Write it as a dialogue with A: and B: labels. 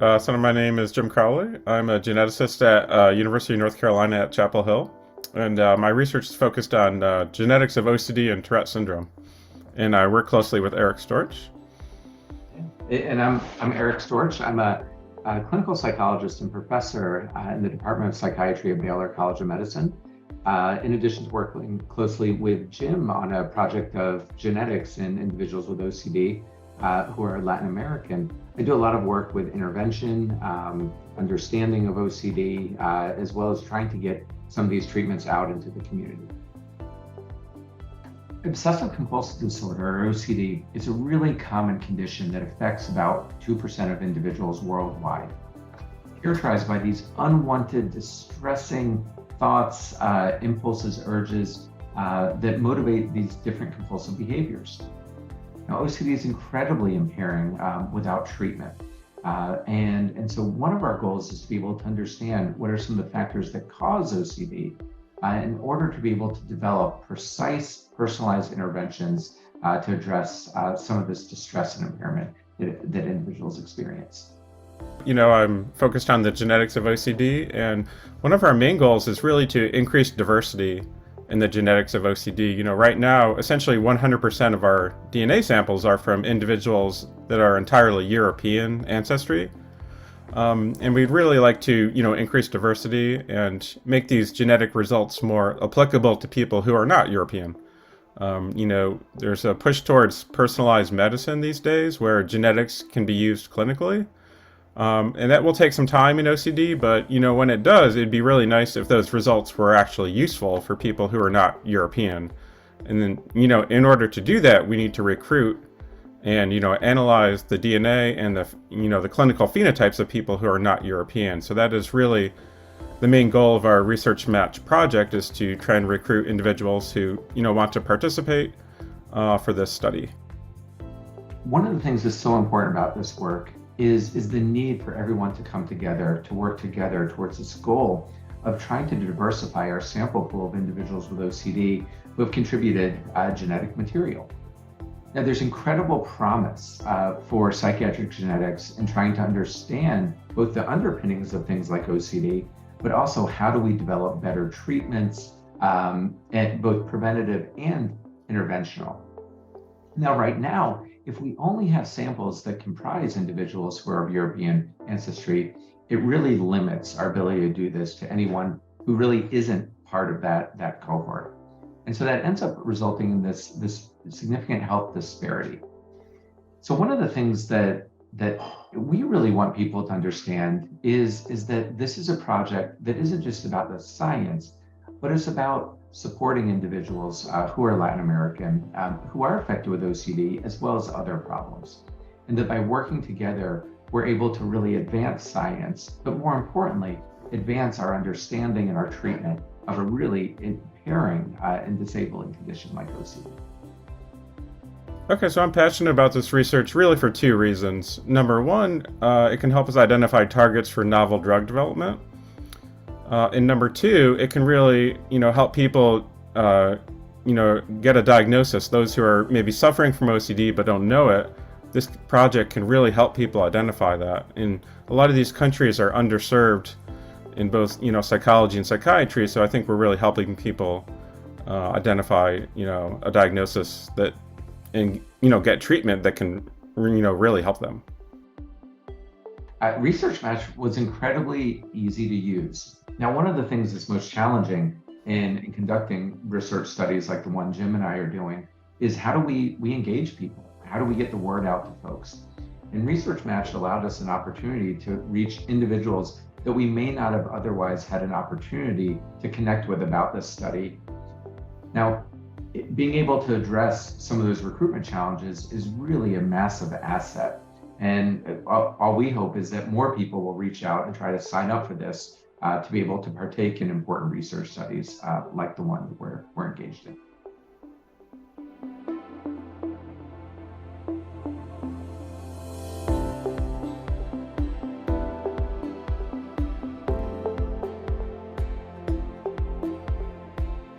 A: My name is Jim Crowley. I'm a geneticist at University of North Carolina at Chapel Hill, and my research is focused on genetics of OCD and Tourette syndrome. And I work closely with Eric Storch.
B: And I'm Eric Storch. I'm a clinical psychologist and professor in the Department of Psychiatry at Baylor College of Medicine. In addition to working closely with Jim on a project of genetics in individuals with OCD who are Latin American, I do a lot of work with intervention, understanding of OCD, as well as trying to get some of these treatments out into the community. Obsessive compulsive disorder, or OCD, is a really common condition that affects about 2% of individuals worldwide. Characterized by these unwanted, distressing thoughts, impulses, urges that motivate these different compulsive behaviors. Now, OCD is incredibly impairing without treatment. And so one of our goals is to be able to understand what are some of the factors that cause OCD in order to be able to develop precise, personalized interventions to address some of this distress and impairment that individuals experience.
A: I'm focused on the genetics of OCD, and one of our main goals is really to increase diversity in the genetics of OCD. Right now, essentially 100% of our DNA samples are from individuals that are entirely European ancestry. And we'd really like to, increase diversity and make these genetic results more applicable to people who are not European. There's a push towards personalized medicine these days where genetics can be used clinically. And that will take some time in OCD, but when it does, it'd be really nice if those results were actually useful for people who are not European. And then, in order to do that, we need to recruit and analyze the DNA and the clinical phenotypes of people who are not European. So that is really the main goal of our Research Match project, is to try and recruit individuals who want to participate for this study.
B: One of the things that's so important about this work is the need for everyone to come together, to work together towards this goal of trying to diversify our sample pool of individuals with OCD who have contributed genetic material. Now, there's incredible promise for psychiatric genetics in trying to understand both the underpinnings of things like OCD, but also how do we develop better treatments, and both preventative and interventional. Now, right now, if we only have samples that comprise individuals who are of European ancestry, it really limits our ability to do this to anyone who really isn't part of that cohort. And so that ends up resulting in this significant health disparity. So one of the things that we really want people to understand is that this is a project that isn't just about the science, but it's about supporting individuals who are Latin American, who are affected with OCD, as well as other problems. And that by working together, we're able to really advance science, but more importantly, advance our understanding and our treatment of a really impairing and disabling condition like OCD.
A: Okay, so I'm passionate about this research really for two reasons. Number one, it can help us identify targets for novel drug development. And number two, it can really, help people, get a diagnosis. Those who are maybe suffering from OCD but don't know it, this project can really help people identify that. And a lot of these countries are underserved in both, psychology and psychiatry. So I think we're really helping people identify, a diagnosis that, and get treatment that can, really help them.
B: Research Match was incredibly easy to use. Now, one of the things that's most challenging in conducting research studies like the one Jim and I are doing is how do we engage people? How do we get the word out to folks? And Research Match allowed us an opportunity to reach individuals that we may not have otherwise had an opportunity to connect with about this study. Now, being able to address some of those recruitment challenges is really a massive asset. And all we hope is that more people will reach out and try to sign up for this to be able to partake in important research studies like the one that we're engaged in.